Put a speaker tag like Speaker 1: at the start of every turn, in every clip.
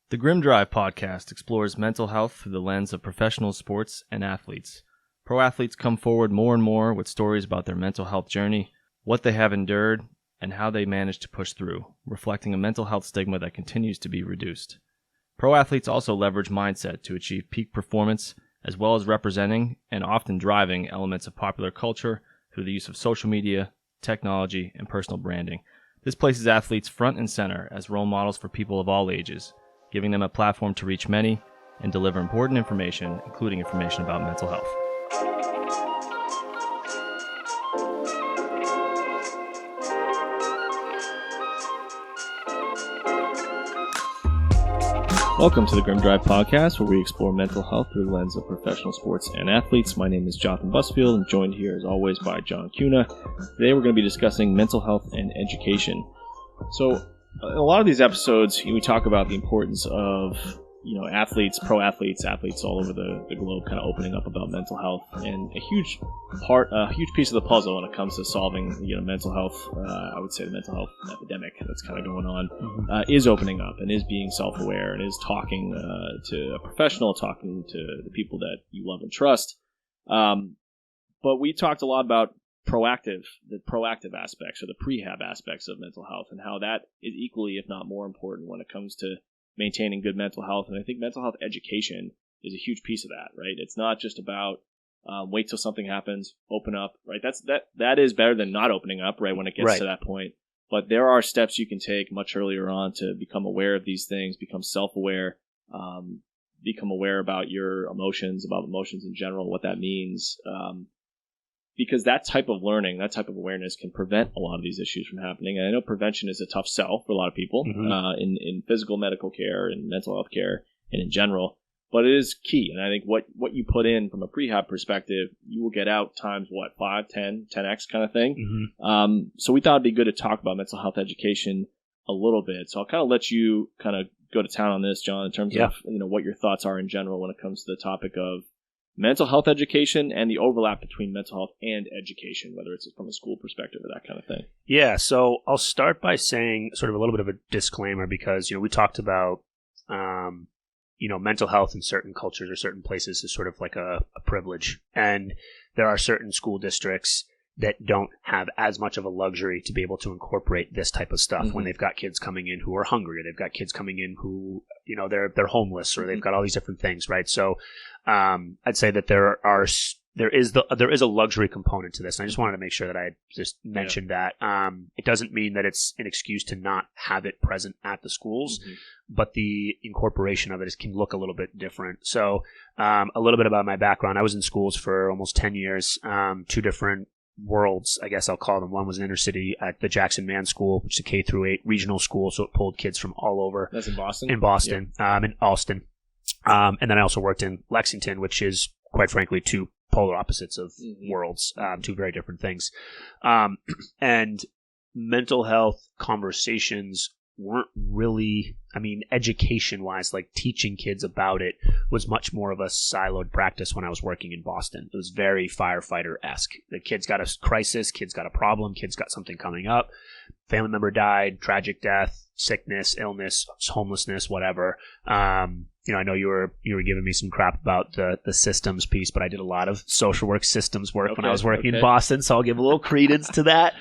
Speaker 1: The Grim Drive podcast explores mental health through the lens of professional sports and athletes. Pro athletes come forward more and more with stories about their mental health journey, what they have endured, and how they managed to push through, reflecting a mental health stigma that continues to be reduced. Pro athletes also leverage mindset to achieve peak performance, as well as representing and often driving elements of popular culture through the use of social media, technology, and personal branding. This places athletes front and center as role models for people of all ages, giving them a platform to reach many and deliver important information, including information about mental health. Welcome to the Grim Drive podcast, where we explore mental health through the lens of professional sports and athletes. My name is Jonathan Busfield, and joined here as always by John Cuna. Today we're going to be discussing mental health and education. So in a lot of these episodes, we talk about the importance of, athletes, pro athletes, athletes all over the globe kind of opening up about mental health. And a huge piece of the puzzle when it comes to solving, mental health, I would say the mental health epidemic that's kind of going on, is opening up and is being self-aware and is talking to a professional, talking to the people that you love and trust. But we talked a lot about the proactive aspects or the prehab aspects of mental health and how that is equally, if not more important when it comes to maintaining good mental health. And I think mental health education is a huge piece of that, right? It's not just about wait till something happens, open up, right? That is better than not opening up, right, when it gets to that point. But there are steps you can take much earlier on to become aware of these things, become self-aware, become aware about your emotions, about emotions in general, what that means. Because that type of learning, that type of awareness can prevent a lot of these issues from happening. And I know prevention is a tough sell for a lot of people in physical medical care and mental health care and in general, but it is key. And I think what you put in from a prehab perspective, you will get out times 5, 10, 10x kind of thing. So we thought it'd be good to talk about mental health education a little bit. So I'll kind of let you kind of go to town on this, John, in terms of what your thoughts are in general when it comes to the topic of mental health education and the overlap between mental health and education, whether it's from a school perspective or that kind of thing.
Speaker 2: Yeah, so I'll start by saying sort of a little bit of a disclaimer because, we talked about, mental health in certain cultures or certain places is sort of like a privilege. And there are certain school districts that don't have as much of a luxury to be able to incorporate this type of stuff when they've got kids coming in who are hungry, or they've got kids coming in who, they're homeless, or they've got all these different things, right? So I'd say that there is a luxury component to this. And I just wanted to make sure that I just mentioned that. It doesn't mean that it's an excuse to not have it present at the schools, but the incorporation of it can look a little bit different. So a little bit about my background. I was in schools for almost 10 years, two different worlds, I guess I'll call them. One was an inner city at the Jackson Man School, which is a K through 8 regional school, so it pulled kids from all over.
Speaker 1: That's in Boston?
Speaker 2: In Boston, in Austin. And then I also worked in Lexington, which is, quite frankly, two polar opposites of worlds, two very different things. And mental health conversations weren't really, education-wise, like teaching kids about it was much more of a siloed practice when I was working in Boston. It was very firefighter-esque. The kid's got a crisis, kid's got a problem, kid's got something coming up, family member died, tragic death, sickness, illness, homelessness, whatever. I know you were giving me some crap about the systems piece, but I did a lot of social work systems work when I was working in Boston, so I'll give a little credence to that.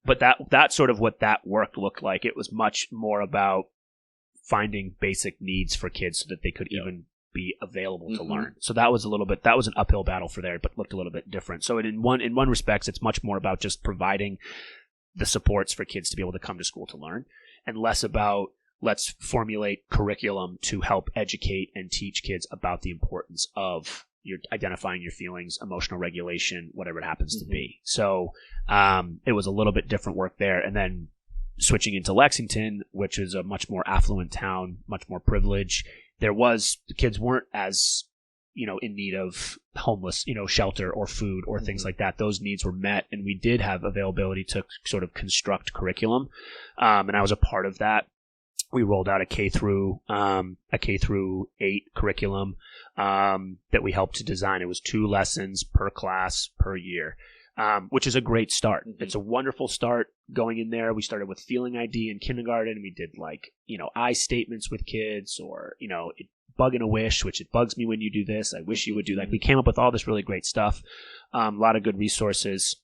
Speaker 2: But that's sort of what that work looked like. It was much more about finding basic needs for kids so that they could even be available to learn. So that was an uphill battle for there, but looked a little bit different. So in one respects, it's much more about just providing the supports for kids to be able to come to school to learn, and less about let's formulate curriculum to help educate and teach kids about the importance of your identifying your feelings, emotional regulation, whatever it happens to be. So it was a little bit different work there. And then switching into Lexington, which is a much more affluent town, much more privilege, the kids weren't as, in need of homeless, shelter or food or things like that. Those needs were met, and we did have availability to sort of construct curriculum. And I was a part of that. We rolled out a K through 8 curriculum that we helped to design. It was 2 lessons per class per year. which is a great start.
Speaker 1: Mm-hmm.
Speaker 2: It's a wonderful start going in there. We started with feeling ID in kindergarten. We did I statements with kids, or, bug and a wish, which it bugs me when you do this. I wish you would do that. We came up with all this really great stuff, a lot of good resources.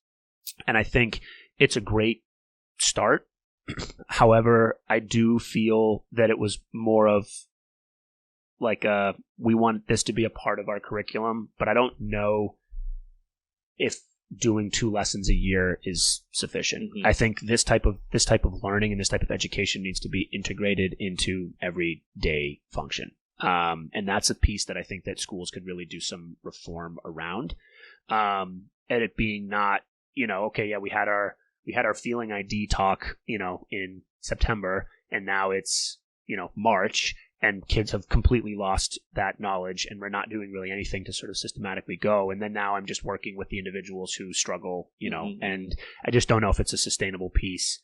Speaker 2: And I think it's a great start. However, I do feel that it was more of we want this to be a part of our curriculum, but I don't know if doing 2 lessons a year is sufficient. I think this type of learning and this type of education needs to be integrated into everyday function. And that's a piece that I think that schools could really do some reform around. And it being not, we had our feeling ID talk, in September, and now it's, March, and kids have completely lost that knowledge, and we're not doing really anything to sort of systematically go. And then now I'm just working with the individuals who struggle, and I just don't know if it's a sustainable piece.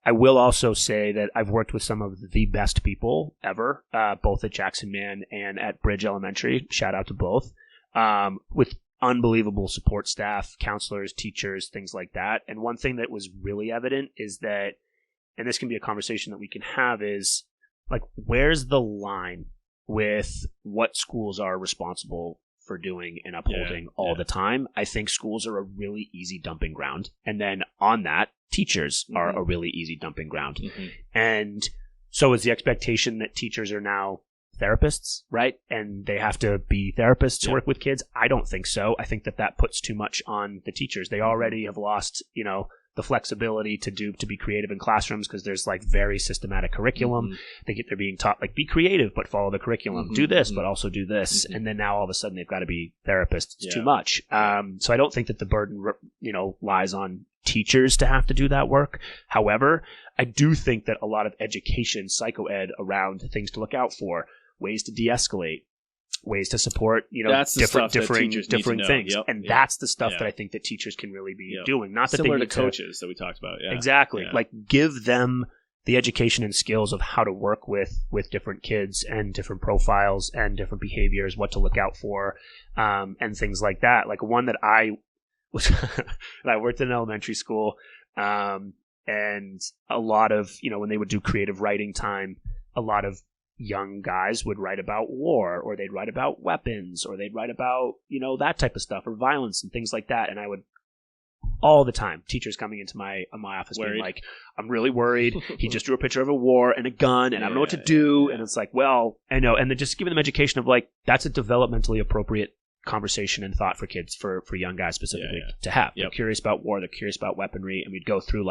Speaker 2: I will also say that I've worked with some of the best people ever, both at Jackson Man and at Bridge Elementary. Shout out to both, with unbelievable support staff, counselors, teachers, things like that. And one thing that was really evident is that, and this can be a conversation that we can have, is where's the line with what schools are responsible for doing and upholding all the time? I think schools are a really easy dumping ground. And then on that, teachers are a really easy dumping ground. And so is the expectation that teachers are now therapists, right? And they have to be therapists to work with kids? I don't think so. I think that puts too much on the teachers. They already have lost, the flexibility to be creative in classrooms, because there's very systematic curriculum. They're being taught be creative but follow the curriculum, do this but also do this, and then now all of a sudden they've got to be therapists. It's too much. So I don't think that the burden lies on teachers to have to do that work. However, I do think that a lot of education, psychoed around things to look out for, ways to de-escalate, ways to support, different things. That's the stuff that I think that teachers can really be doing. Not that
Speaker 1: similar
Speaker 2: they need
Speaker 1: to coaches that we talked about. Yeah.
Speaker 2: Exactly. Give them the education and skills of how to work with different kids and different profiles and different behaviors, what to look out for, and things like that. One that I was, I worked in elementary school, and a lot of, when they would do creative writing time, a lot of young guys would write about war, or they'd write about weapons, or they'd write about, that type of stuff, or violence and things like that. And I would, all the time, teachers coming into my office being like, I'm really worried. He just drew a picture of a war and a gun, and I don't know what to do. And it's well, I know. And then just giving them education of that's a developmentally appropriate conversation and thought for kids, for young guys specifically to have. They're curious about war, they're curious about weaponry, and we'd go through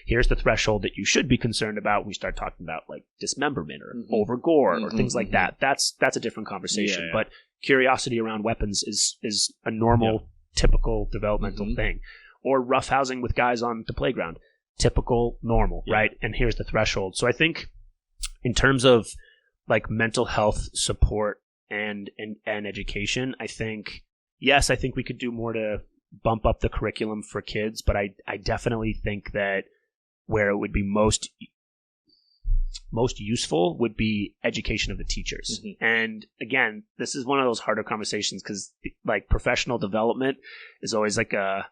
Speaker 2: here's the threshold that you should be concerned about. We start talking about dismemberment or over gore or things like that. That's a different conversation. But curiosity around weapons is a normal, typical developmental thing. Or roughhousing with guys on the playground. Typical, normal, right? And here's the threshold. So I think in terms of mental health support and education, I think we could do more to bump up the curriculum for kids, but I definitely think that where it would be most useful would be education of the teachers. And again, this is one of those harder conversations, because professional development is always a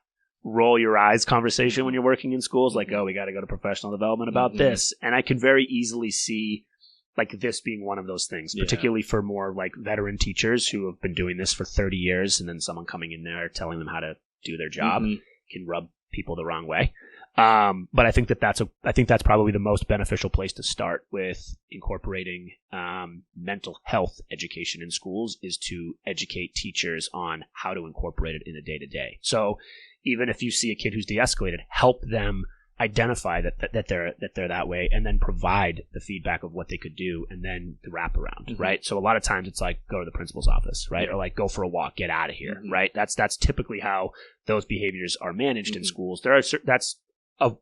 Speaker 2: roll your eyes conversation when you're working in schools, oh, we got to go to professional development about this. And I can very easily see this being one of those things, particularly for more veteran teachers who have been doing this for 30 years, and then someone coming in there telling them how to do their job can rub people the wrong way. But I think that's probably the most beneficial place to start with incorporating mental health education in schools, is to educate teachers on how to incorporate it in a day-to-day. So even if you see a kid who's de-escalated, help them identify that they're that way, and then provide the feedback of what they could do, and then the wraparound, right? So a lot of times it's go to the principal's office, right? Or go for a walk, get out of here, right? That's typically how those behaviors are managed in schools. That's a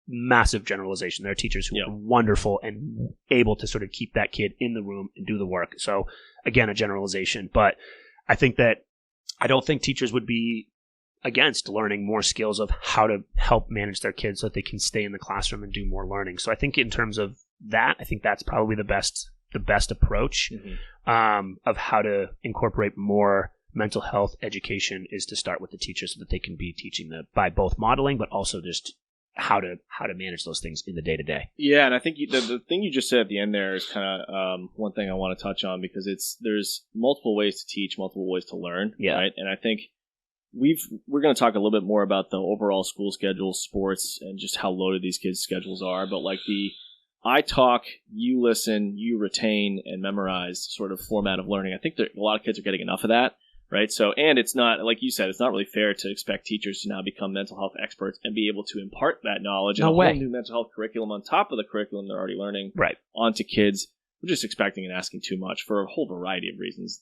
Speaker 2: massive generalization. There are teachers who are wonderful and able to sort of keep that kid in the room and do the work. So again, a generalization, but I don't think teachers would be against learning more skills of how to help manage their kids so that they can stay in the classroom and do more learning. So I think in terms of that, I think that's probably the best approach of how to incorporate more mental health education is to start with the teacher so that they can be teaching by both modeling, but also just how to manage those things in the day-to-day.
Speaker 1: Yeah, and I think the thing you just said at the end there is kind of one thing I want to touch on, because there's multiple ways to teach, multiple ways to learn, right? And I think we're going to talk a little bit more about the overall school schedule, sports, and just how loaded these kids' schedules are. But like I talk, you listen, you retain, and memorize sort of format of learning. I think that a lot of kids are getting enough of that, right? So, and it's not, like you said, it's not really fair to expect teachers to now become mental health experts and be able to impart that knowledge and a whole new mental health curriculum on top of the curriculum they're already learning onto kids. We're just expecting and asking too much for a whole variety of reasons,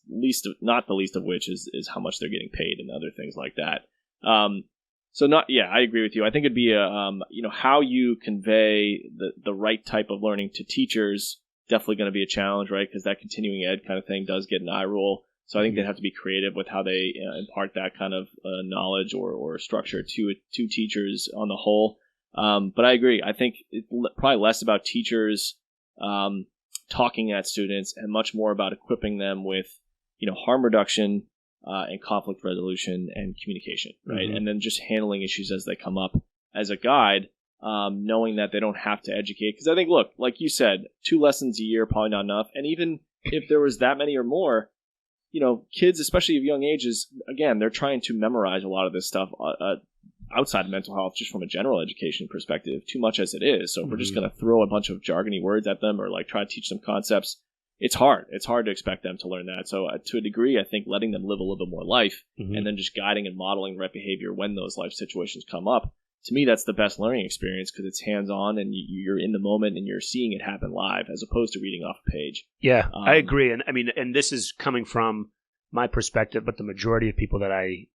Speaker 1: not the least of which is how much they're getting paid and other things like that. I agree with you. I think it'd be how you convey the right type of learning to teachers, definitely going to be a challenge, right? Because that continuing ed kind of thing does get an eye roll. So I think they have to be creative with how they impart that kind of knowledge or structure to teachers on the whole. But I agree. I think it's probably less about teachers talking at students and much more about equipping them with, harm reduction and conflict resolution and communication, right? And then just handling issues as they come up as a guide, knowing that they don't have to educate. Because I think, look, like you said, 2 lessons a year, probably not enough. And even if there was that many or more, kids, especially of young ages, again, they're trying to memorize a lot of this stuff outside of mental health, just from a general education perspective, too much as it is. So if we're just going to throw a bunch of jargony words at them or like try to teach them concepts, it's hard. It's hard to expect them to learn that. So to a degree, I think letting them live a little bit more life and then just guiding and modeling right behavior when those life situations come up, to me, that's the best learning experience because it's hands-on and you're in the moment and you're seeing it happen live as opposed to reading off a page.
Speaker 2: Yeah, I agree. And I mean, and this is coming from my perspective, but the majority of people that I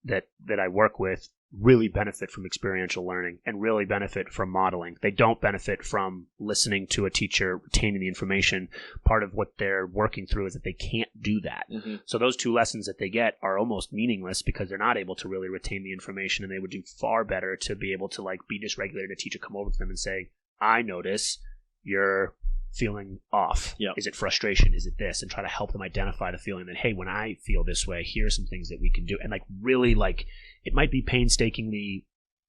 Speaker 2: work with really benefit from experiential learning and really benefit from modeling. They don't benefit from listening to a teacher, retaining the information. Part of what they're working through is that they can't do that. So those 2 lessons that they get are almost meaningless because they're not able to really retain the information, and they would do far better to be able to like be dysregulated. A teacher come over to them and say, I notice you're feeling off. Is it frustration? Is it this? And try to help them identify the feeling that, hey, when I feel this way, here are some things that we can do. And like really like it might be painstakingly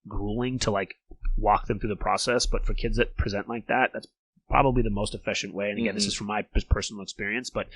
Speaker 2: grueling to like walk them through the process, but for kids that present like that, that's probably the most efficient way. And again, this is from my personal experience, but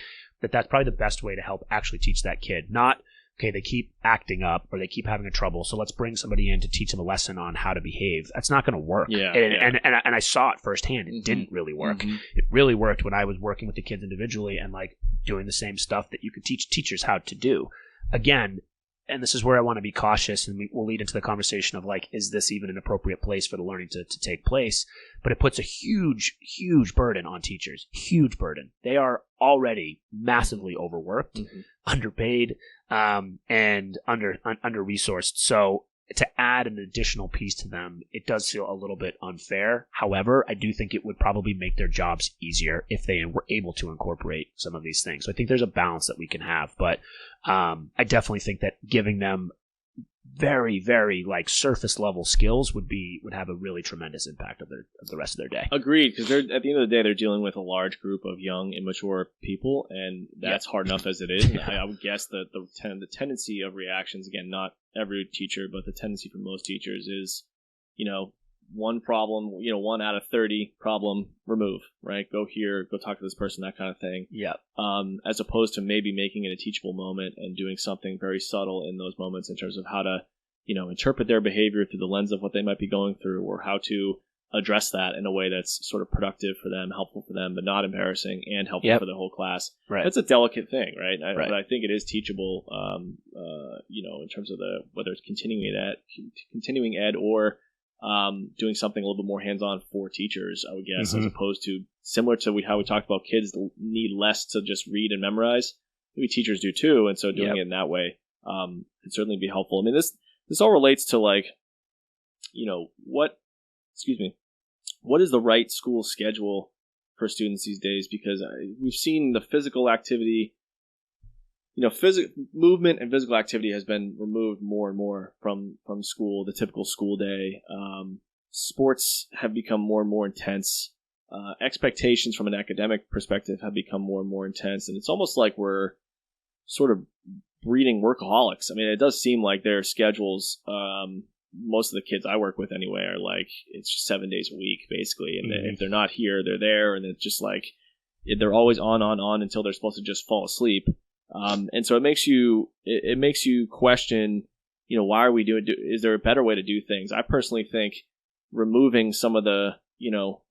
Speaker 2: that's probably the best way to help actually teach that kid. Not, okay, they keep acting up or they keep having a trouble, so let's bring somebody in to teach them a lesson on how to behave. That's not going to work. And I saw it firsthand. It didn't really work. It really worked when I was working with the kids individually and like doing the same stuff that you could teach teachers how to do. Again, and this is where I want to be cautious, and we'll lead into the conversation of like, is this even an appropriate place for the learning to take place? But it puts a huge, huge burden on teachers. Huge burden. They are already massively overworked, underpaid, and under-resourced. So to add an additional piece to them, it does feel a little bit unfair. However, I do think it would probably make their jobs easier if they were able to incorporate some of these things. So I think there's a balance that we can have. But I definitely think that giving them very, very like surface level skills would have a really tremendous impact of the rest of their day.
Speaker 1: Agreed, because at the end of the day, they're dealing with a large group of young, immature people, and that's hard enough as it is. And I would guess that the tendency of reactions, again, not every teacher, but the tendency for most teachers is, one problem, 1 out of 30 problem, remove, right? Go here, go talk to this person, that kind of thing. As opposed to maybe making it a teachable moment and doing something very subtle in those moments in terms of how to, interpret their behavior through the lens of what they might be going through, or how to address that in a way that's sort of productive for them, helpful for them, but not embarrassing and helpful for the whole class. That's a delicate thing, right? But I think it is teachable, in terms of whether it's continuing ed or doing something a little bit more hands-on for teachers, I would guess, as opposed to similar to how we talked about kids need less to just read and memorize. Maybe teachers do too, and so doing it in that way could certainly be helpful. I mean, this all relates to like, what is the right school schedule for students these days? Because we've seen the physical activity. Movement and physical activity has been removed more and more from school, the typical school day. Sports have become more and more intense. Expectations from an academic perspective have become more and more intense. And it's almost like we're sort of breeding workaholics. I mean, it does seem like their schedules, most of the kids I work with anyway, are like, it's just 7 days a week, basically. And if they're not here, they're there. And it's just like, they're always on until they're supposed to just fall asleep. And so it makes you question, why are we doing, is there a better way to do things? I personally think removing some of the,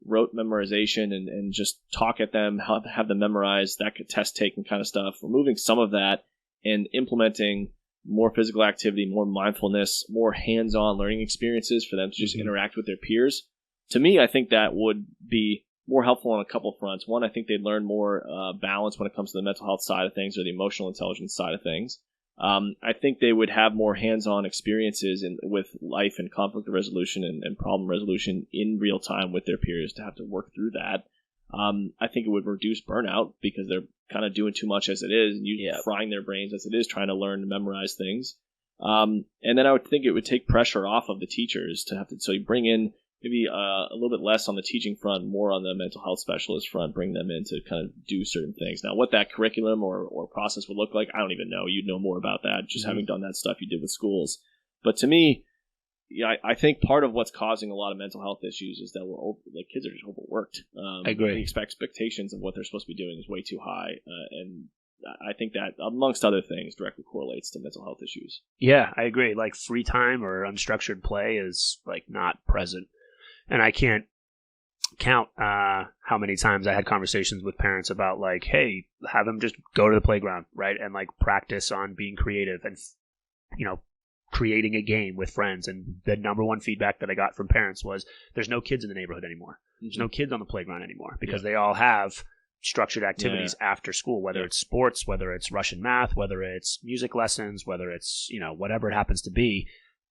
Speaker 1: rote memorization and just talk at them, have them memorize, that test taking kind of stuff, removing some of that and implementing more physical activity, more mindfulness, more hands-on learning experiences for them to just interact with their peers. To me, I think that would be more helpful on a couple fronts. One, I think they'd learn more balance when it comes to the mental health side of things or the emotional intelligence side of things. I think they would have more hands-on experiences with life and conflict resolution and problem resolution in real time with their peers to have to work through that. I think it would reduce burnout because they're kind of doing too much as it is, and frying their brains as it is, trying to learn to memorize things. And then I would think it would take pressure off of the teachers to have to, so you bring in maybe a little bit less on the teaching front, more on the mental health specialist front, bring them in to kind of do certain things. Now, what that curriculum or process would look like, I don't even know. You'd know more about that, just having done that stuff you did with schools. But to me, I think part of what's causing a lot of mental health issues is that kids are just overworked.
Speaker 2: I agree.
Speaker 1: The expectations of what they're supposed to be doing is way too high. And I think that, amongst other things, directly correlates to mental health issues.
Speaker 2: Yeah, I agree. Like, free time or unstructured play is, like, not present. And I can't count how many times I had conversations with parents about, like, hey, have them just go to the playground, right? And, like, practice on being creative and, creating a game with friends. And the number one feedback that I got from parents was, there's no kids in the neighborhood anymore. There's no kids on the playground anymore because they all have structured activities after school, whether it's sports, whether it's Russian math, whether it's music lessons, whether it's, whatever it happens to be.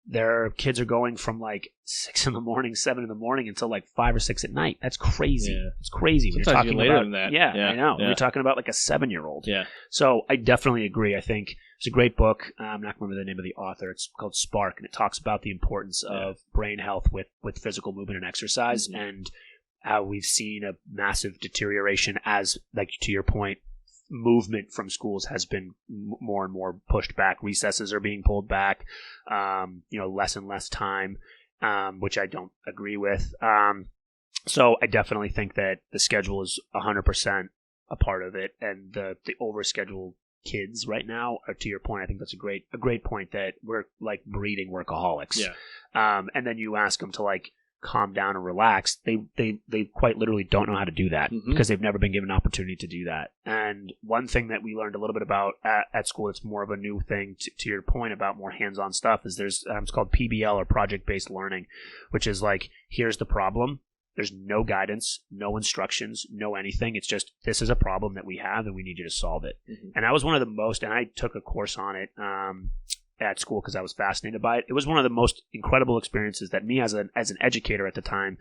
Speaker 2: Their kids are going from like 6 in the morning, 7 in the morning until like 5 or 6 at night. That's crazy. Yeah. It's crazy.
Speaker 1: Sometimes when you're talking later about, than that.
Speaker 2: Yeah, I know. Yeah. We're talking about like a 7-year-old.
Speaker 1: Yeah.
Speaker 2: So I definitely agree. I think it's a great book. I'm not going to remember the name of the author. It's called Spark, and it talks about the importance of brain health with physical movement and exercise, and how we've seen a massive deterioration as, like, to your point, movement from schools has been more and more pushed back. Recesses are being pulled back, less and less time, which I don't agree with. So I definitely think that the schedule is 100% a part of it, and the overscheduled kids right now are, to your point, I think that's a great point, that we're like breeding workaholics.
Speaker 1: Yeah.
Speaker 2: And then you ask them to, like, calm down and relax, they quite literally don't know how to do that because they've never been given an opportunity to do that. And one thing that we learned a little bit about at school, it's more of a new thing to your point about more hands-on stuff, is there's it's called PBL, or project-based learning, which is like, here's the problem. There's no guidance, no instructions, no anything. It's just, this is a problem that we have and we need you to solve it. And that was one of the most, and I took a course on it at school because I was fascinated by it. It was one of the most incredible experiences that me as an educator at the time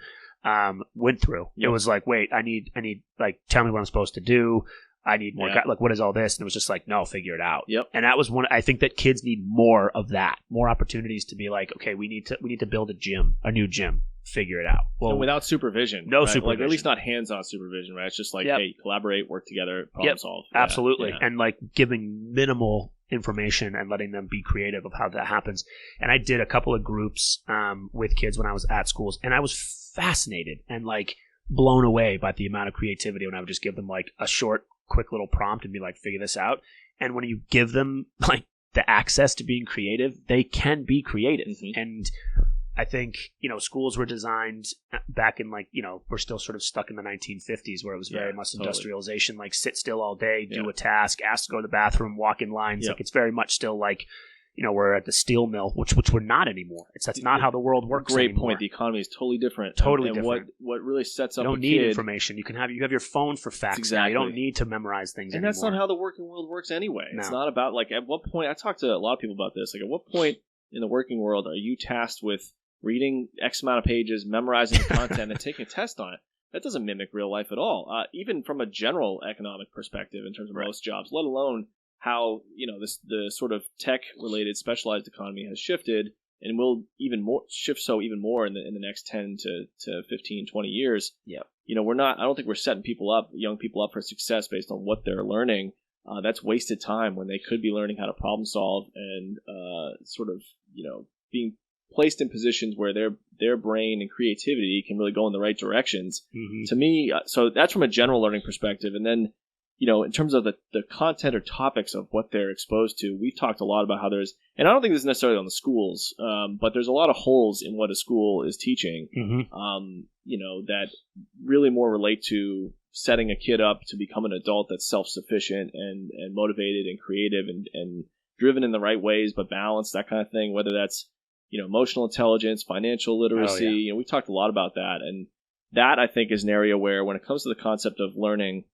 Speaker 2: went through. It was like, wait, I need like, tell me what I'm supposed to do. I need more, like, what is all this? And it was just like, no, figure it out. And that was I think that kids need more of that, more opportunities to be like, okay, we need to build a new gym, figure it out.
Speaker 1: Well, and without supervision.
Speaker 2: No supervision.
Speaker 1: Like, at least not hands-on supervision, right? It's just like, hey, collaborate, work together, problem solve.
Speaker 2: Absolutely. And like giving minimal information and letting them be creative of how that happens. And I did a couple of groups with kids when I was at schools, and I was fascinated and like blown away by the amount of creativity when I would just give them like a short, quick little prompt and be like, figure this out. And when you give them like the access to being creative, they can be creative. And I think, schools were designed back in, like, we're still sort of stuck in the 1950s where it was very much industrialization, like sit still all day, do a task, ask to go to the bathroom, walk in lines. Like, it's very much still like, we're at the steel mill, which we're not anymore. That's not how the world works
Speaker 1: anymore.
Speaker 2: Great
Speaker 1: point. The economy is totally different.
Speaker 2: Totally
Speaker 1: and
Speaker 2: different.
Speaker 1: What really sets up
Speaker 2: you don't need information. You have your phone for facts.
Speaker 1: Exactly.
Speaker 2: Now. You don't need to memorize things
Speaker 1: and
Speaker 2: anymore.
Speaker 1: That's not how the working world works anyway.
Speaker 2: No.
Speaker 1: It's not about, like, at what point, I talked to a lot of people about this, like, at what point in the working world are you tasked with reading X amount of pages, memorizing the content, and taking a test on it? That doesn't mimic real life at all. Even from a general economic perspective in terms of most jobs, let alone how, the sort of tech-related specialized economy has shifted and will even more shift even more in the next 10 to 15, 20 years. I don't think we're setting young people up for success based on what they're learning. that's wasted time when they could be learning how to problem solve and sort of, being placed in positions where their brain and creativity can really go in the right directions.
Speaker 2: Mm-hmm.
Speaker 1: To me, so that's from a general learning perspective. And then, in terms of the content or topics of what they're exposed to, we've talked a lot about how there's, and I don't think this is necessarily on the schools, but there's a lot of holes in what a school is teaching, that really more relate to setting a kid up to become an adult that's self-sufficient and motivated and creative and driven in the right ways, but balanced, that kind of thing, whether that's, emotional intelligence, financial literacy. We've talked a lot about that. And that, I think, is an area where when it comes to the concept of learning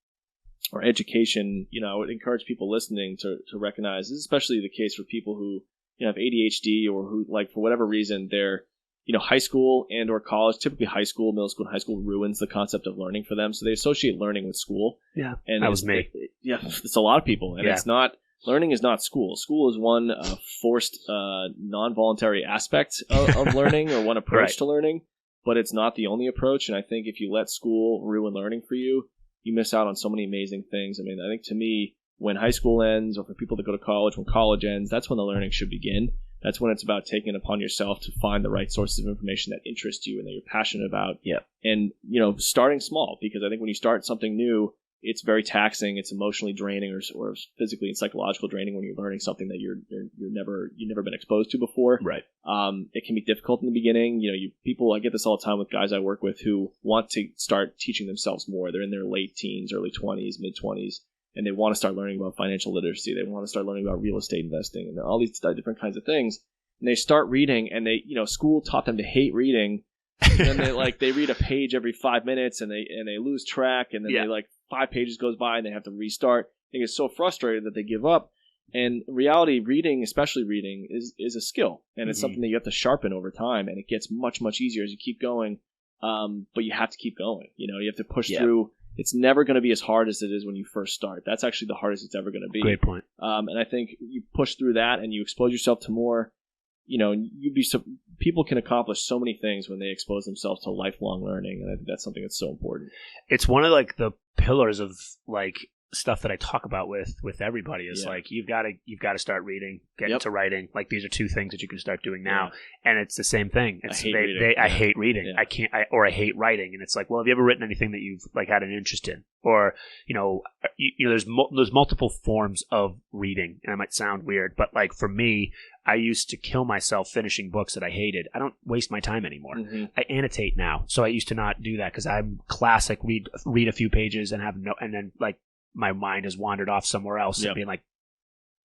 Speaker 1: or education, I would encourage people listening to recognize, this is especially the case for people who have ADHD or who, like, for whatever reason, they're, high school and or college, typically high school, middle school, and high school ruins the concept of learning for them. So they associate learning with school.
Speaker 2: Yeah,
Speaker 1: and
Speaker 2: that was me.
Speaker 1: It's a lot of people. And it's not, learning is not school. School is one forced, non-voluntary aspect of learning or one approach to learning, but it's not the only approach. And I think if you let school ruin learning for you, you miss out on so many amazing things. I mean, I think to me, when high school ends, or for people that go to college, when college ends, that's when the learning should begin. That's when it's about taking it upon yourself to find the right sources of information that interest you and that you're passionate about.
Speaker 2: Yeah.
Speaker 1: And, starting small, because I think when you start something new, it's very taxing. It's emotionally draining or physically and psychological draining when you're learning something that you've never been exposed to before.
Speaker 2: Right.
Speaker 1: It can be difficult in the beginning. I get this all the time with guys I work with who want to start teaching themselves more. They're in their late teens, early 20s, mid 20s, and they want to start learning about financial literacy. They want to start learning about real estate investing and all these different kinds of things. And they start reading, and they, school taught them to hate reading. And then they read a page every 5 minutes, and they lose track, and then they 5 pages goes by and they have to restart. They get so frustrated that they give up. And in reality, reading, especially reading, is a skill, and it's something that you have to sharpen over time, and it gets much, much easier as you keep going. But you have to keep going. You have to push through. It's never going to be as hard as it is when you first start. That's actually the hardest it's ever going to be.
Speaker 2: Great point.
Speaker 1: And I think you push through that and you expose yourself to more. People can accomplish so many things when they expose themselves to lifelong learning, and I think that's something that's so important.
Speaker 2: It's one of the pillars of stuff that I talk about with everybody is you've got to start reading, get into writing. These are two things that you can start doing now, and it's the same thing. I hate reading. Yeah. I hate writing, and it's well, have you ever written anything that you've had an interest in? Or there's multiple forms of reading, and it might sound weird, but for me, I used to kill myself finishing books that I hated. I don't waste my time anymore. Mm-hmm. I annotate now, so I used to not do that because I'm classic. Read a few pages and then my mind has wandered off somewhere else and being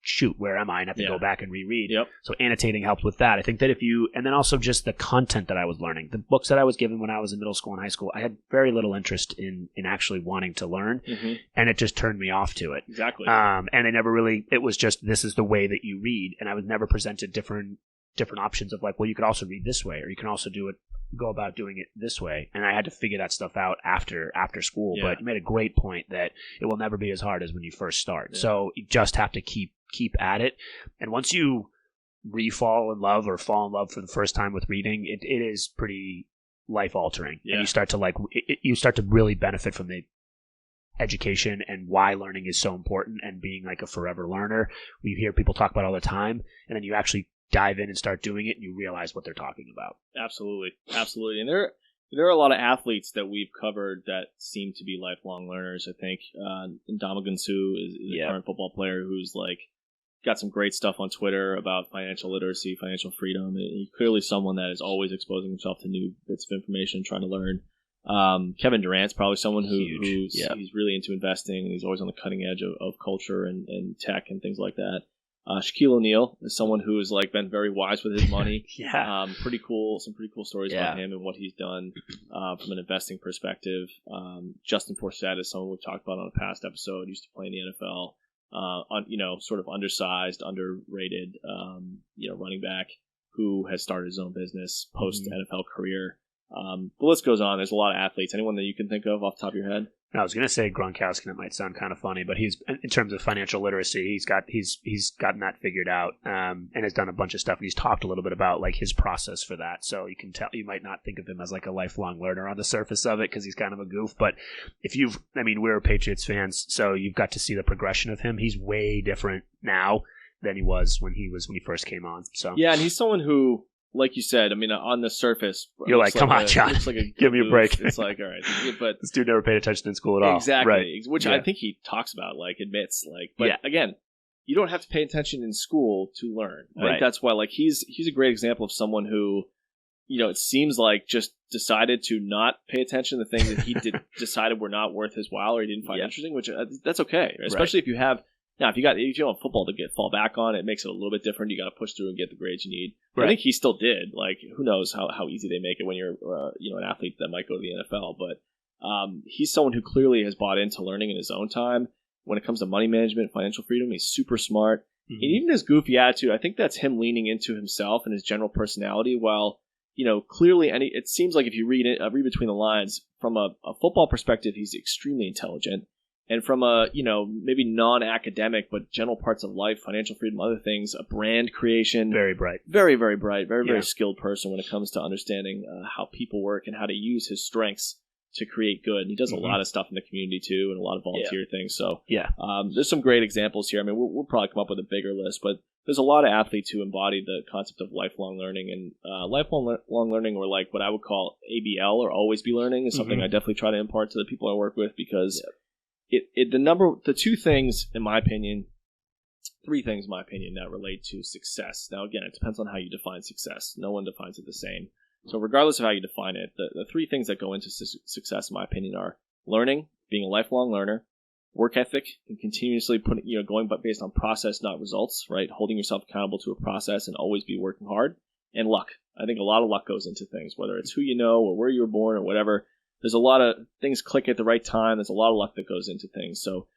Speaker 2: shoot, where am I? And have to go back and reread.
Speaker 1: Yep.
Speaker 2: So annotating helped with that. I think that and then also just the content that I was learning, the books that I was given when I was in middle school and high school, I had very little interest in actually wanting to learn, and it just turned me off to it.
Speaker 1: Exactly.
Speaker 2: And I never really, it was just, this is the way that you read. And I was never presented different options of you could also read this way, or you can also go about doing it this way. And I had to figure that stuff out after school. Yeah. But you made a great point that it will never be as hard as when you first start. Yeah. So you just have to keep at it. And once you fall in love for the first time with reading, it is pretty life altering. Yeah. And you start to really benefit from the education and why learning is so important and being a forever learner. We hear people talk about it all the time, and then you actually dive in and start doing it, and you realize what they're talking about.
Speaker 1: Absolutely. And there are a lot of athletes that we've covered that seem to be lifelong learners. I think Ndamukong Suh is a current football player who's got some great stuff on Twitter about financial literacy, financial freedom. He's clearly someone that is always exposing himself to new bits of information, trying to learn. Kevin Durant's probably someone who's he's really into investing, and he's always on the cutting edge of culture and tech and things like that. Shaquille O'Neal is someone who has been very wise with his money. Some pretty cool stories about him and what he's done from an investing perspective. Justin Forsett is someone we've talked about on a past episode. Used to play in the NFL. Sort of undersized, underrated, running back who has started his own business post NFL career. The list goes on. There's a lot of athletes. Anyone that you can think of off the top of your head?
Speaker 2: I was going to say Gronkowski. That might sound kind of funny, but he's, in terms of financial literacy, he's gotten that figured out, and has done a bunch of stuff. And he's talked a little bit about like his process for that. So you can tell, you might not think of him as like a lifelong learner on the surface of it because he's kind of a goof. But we're Patriots fans, so you've got to see the progression of him. He's way different now than he was when he first came on. So
Speaker 1: yeah, and he's someone who, like you said, I mean, on the surface,
Speaker 2: you're like, come on, John, give me a break.
Speaker 1: It's like, all right, but
Speaker 2: this dude never paid attention in school at all.
Speaker 1: Exactly,
Speaker 2: right.
Speaker 1: Which I think he talks about, like, admits, like, but again, you don't have to pay attention in school to learn. I think that's why, like, he's a great example of someone who, it seems like just decided to not pay attention to the things that he decided were not worth his while or he didn't find interesting, which that's okay, especially if you have. Now, if you want football to fall back on, it makes it a little bit different. You got to push through and get the grades you need. Right. I think he still did. Like, who knows how easy they make it when you're an athlete that might go to the NFL. But he's someone who clearly has bought into learning in his own time. When it comes to money management, financial freedom, he's super smart. Mm-hmm. And even his goofy attitude, I think that's him leaning into himself and his general personality. While clearly, it seems like if you read between the lines, from a football perspective, he's extremely intelligent. And from a, maybe non-academic, but general parts of life, financial freedom, other things, a brand creation.
Speaker 2: Very bright.
Speaker 1: Very, very bright. Very, very skilled person when it comes to understanding how people work and how to use his strengths to create good. And he does a lot of stuff in the community, too, and a lot of volunteer things. So there's some great examples here. I mean, we'll probably come up with a bigger list, but there's a lot of athletes who embody the concept of lifelong learning. And lifelong learning, or like what I would call ABL, or always be learning, is something I definitely try to impart to the people I work with, because... the two things, in my opinion, three things, in my opinion, that relate to success. Now, again, it depends on how you define success. No one defines it the same. So regardless of how you define it, the three things that go into success, in my opinion, are learning, being a lifelong learner, work ethic, and continuously going based on process, not results, right? Holding yourself accountable to a process and always be working hard, and luck. I think a lot of luck goes into things, whether it's who you know or where you were born or whatever. There's a lot of things click at the right time. There's a lot of luck that goes into things. So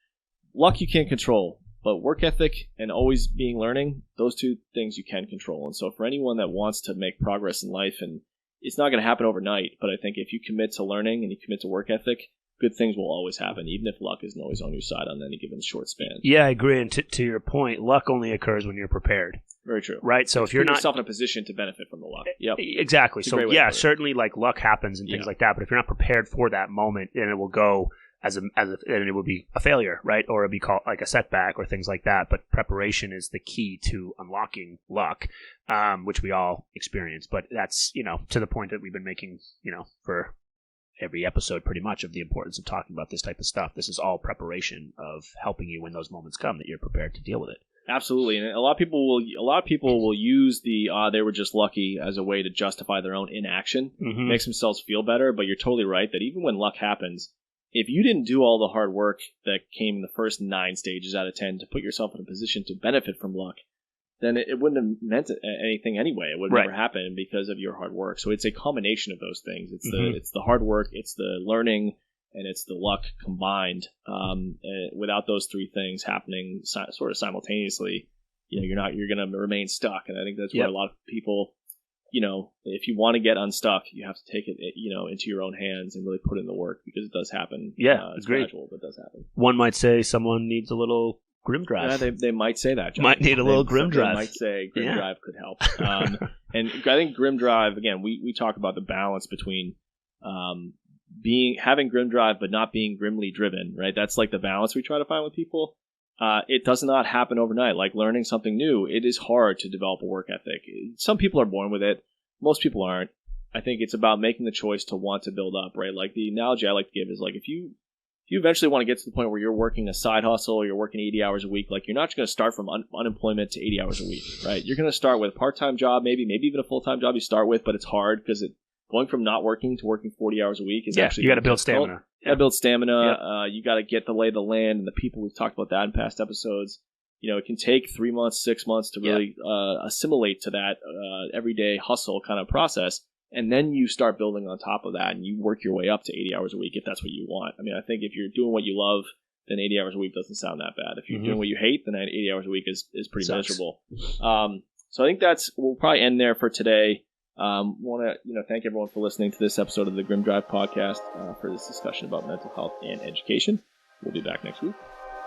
Speaker 1: luck you can't control, but work ethic and always being learning, those two things you can control. And so for anyone that wants to make progress in life, and it's not going to happen overnight, but I think if you commit to learning and you commit to work ethic, good things will always happen, even if luck isn't always on your side on any given short span.
Speaker 2: Yeah, I agree. And to your point, luck only occurs when you're prepared.
Speaker 1: Very true.
Speaker 2: Right? So if you're not
Speaker 1: yourself in a position to benefit from the luck. Yep.
Speaker 2: Exactly. So certainly like luck happens and things like that, but if you're not prepared for that moment, then it will go and it will be a failure, right? Or it'll be called like a setback or things like that. But preparation is the key to unlocking luck, which we all experience. But that's, to the point that we've been making, for every episode pretty much, of the importance of talking about this type of stuff. This is all preparation of helping you when those moments come, that you're prepared to deal with it.
Speaker 1: Absolutely, and a lot of people will use the they were just lucky as a way to justify their own inaction. Mm-hmm. Makes themselves feel better, but you're totally right that even when luck happens, if you didn't do all the hard work that came in the first 9 stages out of 10 to put yourself in a position to benefit from luck, then it wouldn't have meant anything anyway. It would never happen because of your hard work. So it's a combination of those things. It's the hard work, it's the learning, and it's the luck combined. Without those three things happening sort of simultaneously, you're going to remain stuck. And I think that's where a lot of people, if you want to get unstuck, you have to take it, into your own hands and really put in the work, because it does happen.
Speaker 2: Yeah,
Speaker 1: it's gradual, but it does happen.
Speaker 2: One might say someone needs a little grim drive.
Speaker 1: Yeah, they might say that, John.
Speaker 2: Might need a little grim drive.
Speaker 1: They might say grim drive could help. And I think grim drive, again, we talk about the balance between having grim drive but not being grimly driven, right? That's like the balance we try to find with people. It does not happen overnight. Like learning something new, it is hard to develop a work ethic. Some people are born with it. Most people aren't. I think it's about making the choice to want to build up, right? Like the analogy I like to give is like if you eventually want to get to the point where you're working a side hustle or you're working 80 hours a week, like you're not just going to start from unemployment to 80 hours a week, right? You're going to start with a part-time job, maybe even a full-time job you start with, but it's hard because going from not working to working 40 hours a week is actually...
Speaker 2: you got to build stamina.
Speaker 1: You got to build stamina. You got to get the lay of the land and the people. We've talked about that in past episodes. It can take 3 months, 6 months to really assimilate to that everyday hustle kind of process. And then you start building on top of that and you work your way up to 80 hours a week if that's what you want. I mean, I think if you're doing what you love, then 80 hours a week doesn't sound that bad. If you're doing what you hate, then 80 hours a week is pretty miserable. So I think we'll probably end there for today. Want to thank everyone for listening to this episode of the Grim Drive podcast for this discussion about mental health and education. We'll be back next week.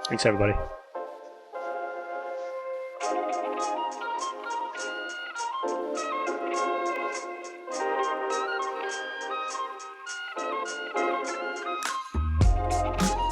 Speaker 2: Thanks, everybody.